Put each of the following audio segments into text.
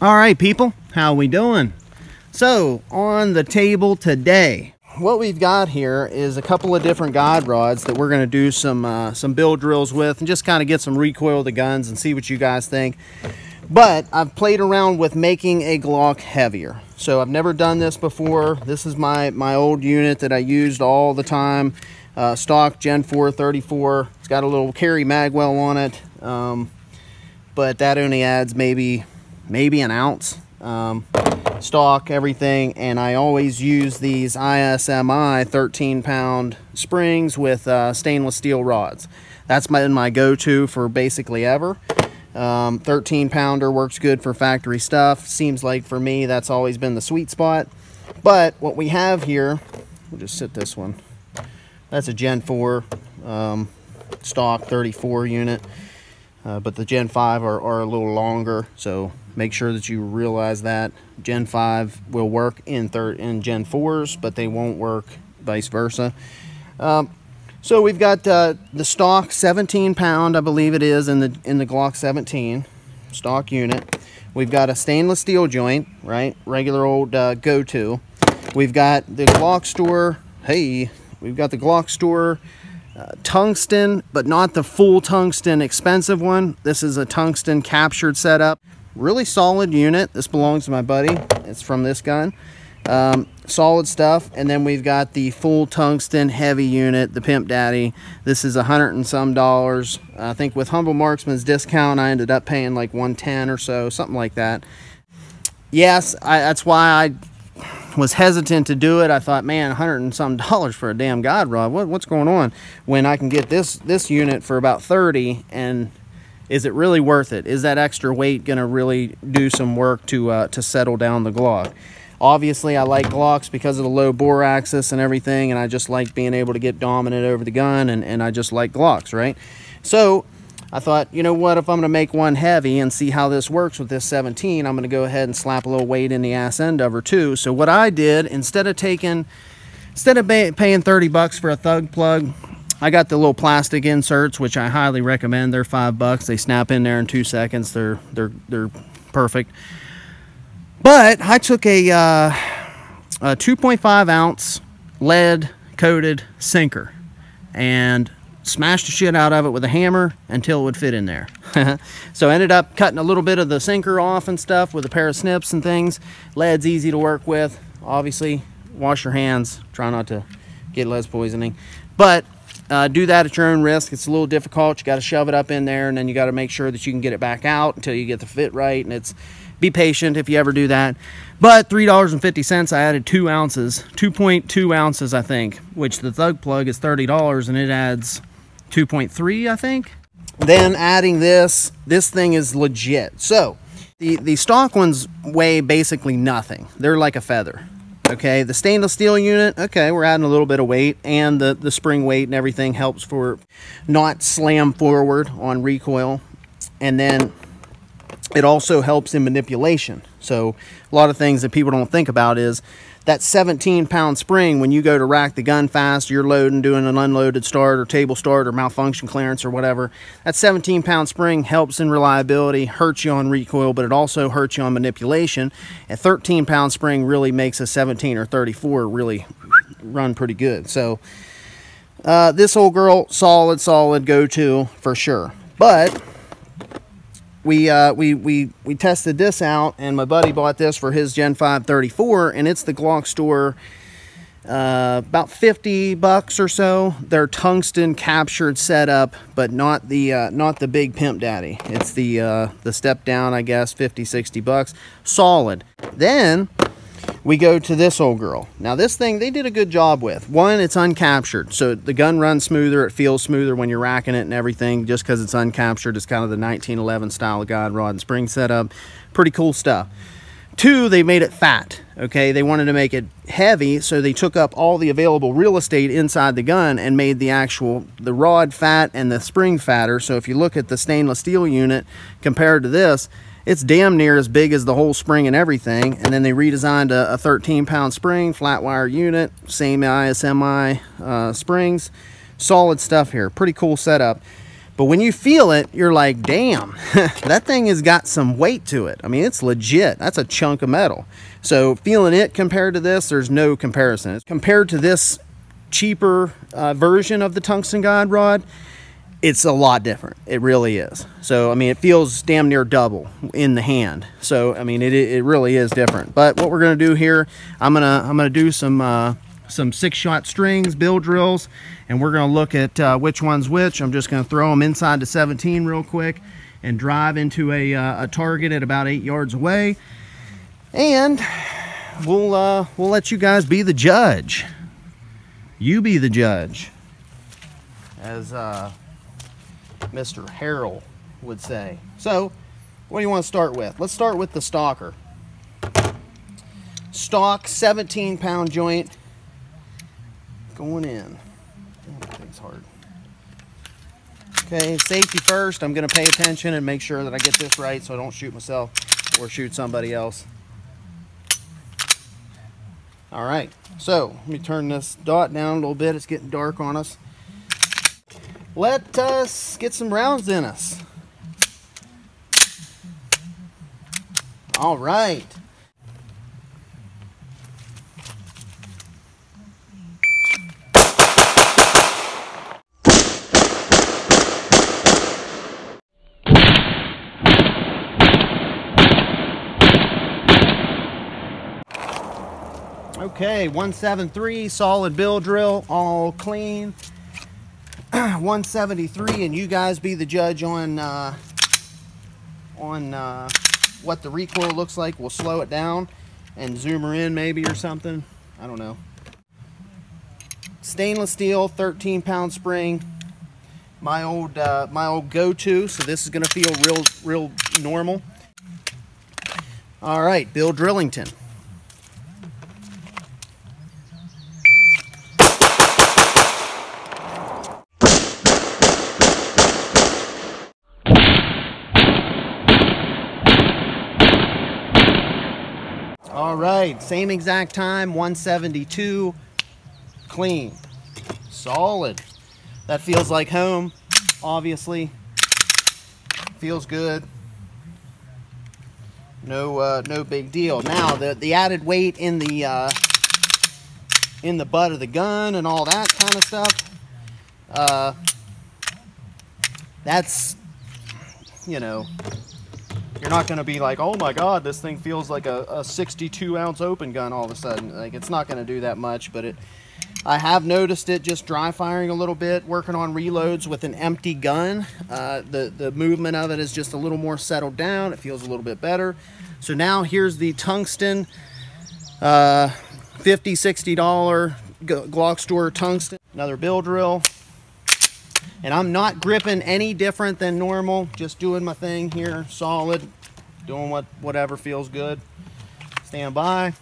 All right, people, how we doing? So on the table today, what we've got here is a couple of different guide rods that we're going to do some build drills with and just kind of get some recoil of the guns and see what you guys think. But I've played around with making a Glock heavier. So I've never done this before. This is my old unit that I used all the time. Stock Gen 4 34. It's got a little carry magwell on it, but that only adds maybe an ounce. Stock, everything, and I always use these ISMI 13-pound springs with stainless steel rods. That's my go-to for basically ever. 13-pounder works good for factory stuff. Seems like for me that's always been the sweet spot. But what we have here, we'll just sit this one. That's a Gen 4 stock 34 unit, but the Gen 5 are a little longer, so make sure that you realize that. Gen 5 will work in Gen 4s, but they won't work vice versa. So we've got the stock 17-pound, I believe it is, in the Glock 17 stock unit. We've got a stainless steel joint, right? Regular old go-to. We've got the Glockstore. We've got the Glockstore tungsten, but not the full tungsten expensive one. This is a tungsten captured setup. Really solid unit. This belongs to my buddy. It's from this gun. Solid stuff. And then we've got the full tungsten heavy unit, the Pimp Daddy. This is $100 and some. I think with Humble Marksman's discount, I ended up paying like $110 or so, something like that. Yes, that's why I was hesitant to do it. I thought, man, $100 and some for a damn guide rod. What's going on? When I can get this unit for about 30, and is it really worth it? Is that extra weight going to really do some work to settle down the Glock? Obviously, I like Glocks because of the low bore axis and everything, and I just like being able to get dominant over the gun, and I just like Glocks, right? So I thought, you know what, if I'm going to make one heavy and see how this works with this 17, I'm going to go ahead and slap a little weight in the ass end of her too. So what I did, instead of paying 30 bucks for a thug plug, I got the little plastic inserts, which I highly recommend. They're $5. They snap in there in 2 seconds. They're perfect. But I took a 2.5 ounce lead coated sinker and smashed the shit out of it with a hammer until it would fit in there. So I ended up cutting a little bit of the sinker off and stuff with a pair of snips and things. Lead's easy to work with. Obviously, wash your hands. Try not to get lead poisoning. But do that at your own risk. It's a little difficult. You got to shove it up in there, and then you got to make sure that you can get it back out until you get the fit right. And be patient if you ever do that. But $3.50, I added 2 ounces, 2.2 ounces, I think, which the thug plug is $30, and it adds 2.3, I think. Then adding this thing is legit. So the stock ones weigh basically nothing. They're like a feather. Okay, the stainless steel unit, okay, we're adding a little bit of weight, and the spring weight and everything helps for not slam forward on recoil. And then it also helps in manipulation. So a lot of things that people don't think about is that 17-pound spring, when you go to rack the gun fast, you're loading, doing an unloaded start or table start or malfunction clearance or whatever, that 17-pound spring helps in reliability, hurts you on recoil, but it also hurts you on manipulation. A 13-pound spring really makes a 17 or 34 really run pretty good. So this old girl, solid go-to for sure. But we tested this out, and my buddy bought this for his Gen 5 34, and it's the Glockstore, about 50 bucks or so. They're tungsten captured setup, but not the big Pimp Daddy. It's the step down, I guess, 50, 60 bucks. Solid. Then we go to this old girl. Now this thing, they did a good job with. One, it's uncaptured, so the gun runs smoother, it feels smoother when you're racking it and everything, just because it's uncaptured. It's kind of the 1911 style of guide rod and spring setup. Pretty cool stuff. Two, they made it fat. Okay, they wanted to make it heavy, so they took up all the available real estate inside the gun and made the rod fat and the spring fatter. So if you look at the stainless steel unit compared to this, it's damn near as big as the whole spring and everything. And then they redesigned a 13-pound spring, flat wire unit, same ISMI springs. Solid stuff here. Pretty cool setup. But when you feel it, you're like, damn, that thing has got some weight to it. I mean, it's legit. That's a chunk of metal. So feeling it compared to this, there's no comparison. Compared to this cheaper version of the tungsten guide rod, it's a lot different. It really is. So I mean, it feels damn near double in the hand. So I mean, it really is different. But what we're gonna do here, I'm gonna do some 6-shot strings, bill drills, and we're gonna look at which one's which. I'm just gonna throw them inside the 17 real quick and drive into a target at about 8 yards away, and we'll let you guys be the judge. You be the judge, as Mr. Harrell would say. So what do you want to start with? Let's start with the stalker. Stock 17-pound joint going in. Damn, that thing's hard. Okay, safety first. I'm going to pay attention and make sure that I get this right so I don't shoot myself or shoot somebody else. All right, so let me turn this dot down a little bit. It's getting dark on us. Let us get some rounds in us. All right. Okay, 173 solid bill drill, all clean. 173, and you guys be the judge on what the recoil looks like. We'll slow it down and zoom her in maybe or something. I don't know. Stainless steel, 13-pound spring. My old go-to. So this is gonna feel real normal. All right, Bill Drillington. All right, same exact time, 172, clean, solid. That feels like home, obviously. Feels good. No big deal. Now the added weight in the butt of the gun and all that kind of stuff. That's, you know, you're not going to be like, oh my God, this thing feels like a 62-ounce open gun all of a sudden. Like, it's not going to do that much, but I have noticed it just dry firing a little bit, working on reloads with an empty gun. The movement of it is just a little more settled down. It feels a little bit better. So now here's the tungsten, $50, $60 Glockstore Tungsten. Another bill drill. And I'm not gripping any different than normal, just doing my thing here, solid, doing whatever feels good. Stand by.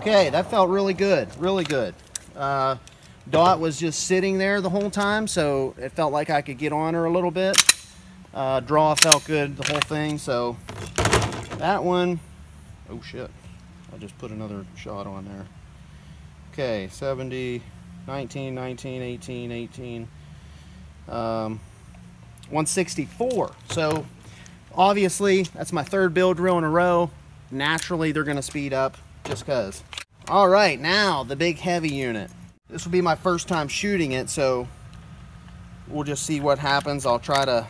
Okay, that felt really good, really good. Dot was just sitting there the whole time, so it felt like I could get on her a little bit. Draw felt good, the whole thing, so that one, oh shit, I just put another shot on there. Okay, 70, 19, 19, 18, 18, 164. So obviously that's my third bill drill in a row. Naturally they're gonna speed up just cause. All right, now the big heavy unit. This will be my first time shooting it, so we'll just see what happens. I'll try to,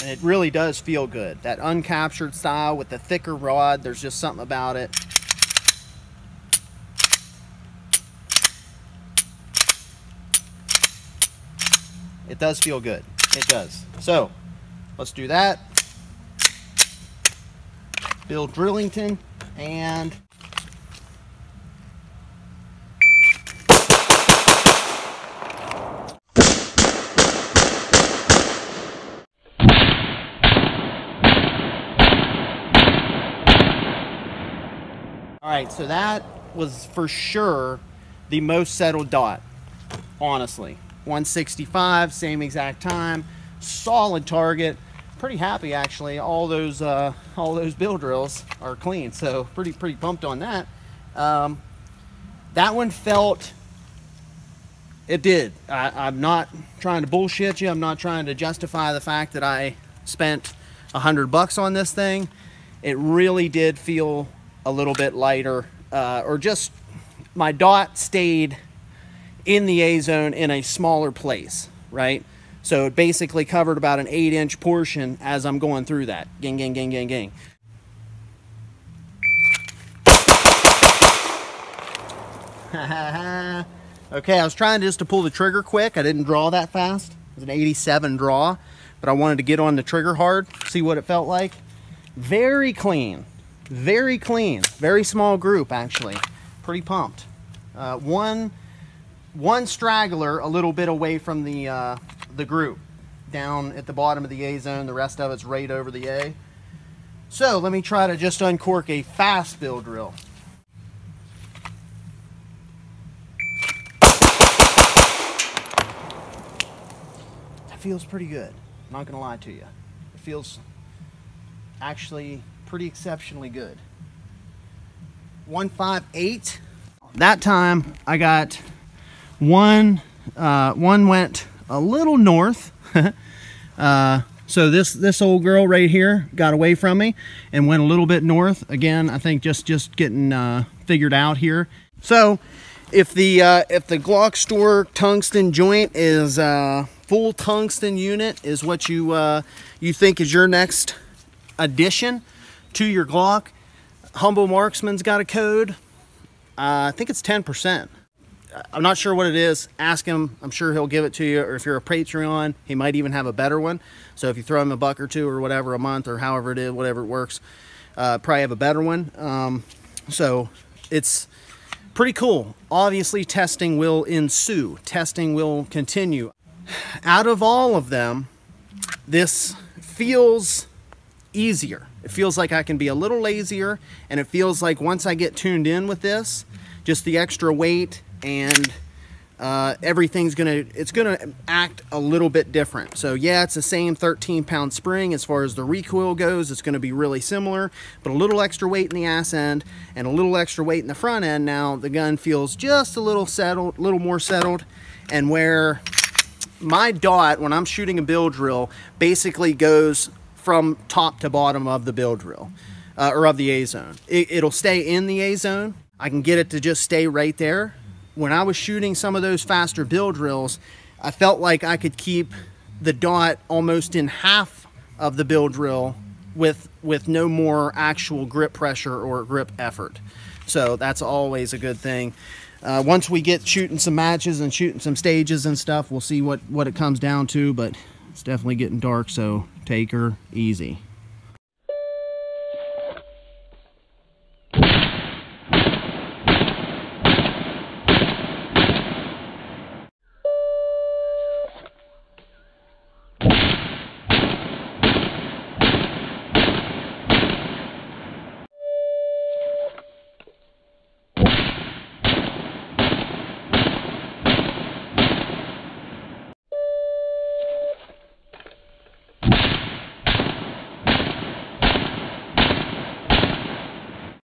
and it really does feel good. That uncaptured style with the thicker rod, there's just something about it. It does feel good, it does. So, let's do that. Bill Drillington, and all right, so that was for sure the most settled dot, honestly. 165, same exact time. solid target. Pretty happy actually. All those bill drills are clean, so pretty pumped on that. That one felt, it did. I'm not trying to bullshit you. I'm not trying to justify the fact that I spent $100 on this thing. It really did feel a little bit lighter, or just my dot stayed in the A zone in a smaller place, right? So it basically covered about an 8-inch portion as I'm going through that. Gang, gang, gang, gang, gang. Okay, I was trying just to pull the trigger quick. I didn't draw that fast. It was an 87 draw, but I wanted to get on the trigger hard, see what it felt like. Very clean, very clean. Very small group, actually. Pretty pumped. One straggler a little bit away from the group, down at the bottom of the A zone. The rest of it's right over the A. So let me try to just uncork a fast bill drill. That feels pretty good. I'm not gonna lie to you. It feels actually pretty exceptionally good. 158. That time I got one went a little north. So this old girl right here got away from me and went a little bit north. Again, I think just getting figured out here. So if the Glockstore tungsten joint is full tungsten unit is what you think is your next addition to your Glock, Humble Marksman's got a code. I think it's 10%. I'm not sure what it is. Ask him. I'm sure he'll give it to you. Or if you're a Patreon, he might even have a better one. So if you throw him a buck or two or whatever a month or however it is, whatever it works, probably have a better one. So it's pretty cool. Obviously, testing will ensue. Testing will continue. Out of all of them, this feels easier. It feels like I can be a little lazier, and it feels like once I get tuned in with this, just the extra weight and everything's gonna act a little bit different. So yeah, it's the same 13-pound spring. As far as the recoil goes, it's gonna be really similar, but a little extra weight in the ass end and a little extra weight in the front end. Now the gun feels just a little settled, a little more settled, and where my dot, when I'm shooting a bill drill, basically goes from top to bottom of the bill drill, or of the A zone. It'll stay in the A zone. I can get it to just stay right there. When I was shooting some of those faster bill drills, I felt like I could keep the dot almost in half of the bill drill with no more actual grip pressure or grip effort. So that's always a good thing. Once we get shooting some matches and shooting some stages and stuff, we'll see what it comes down to, but it's definitely getting dark, so take her easy.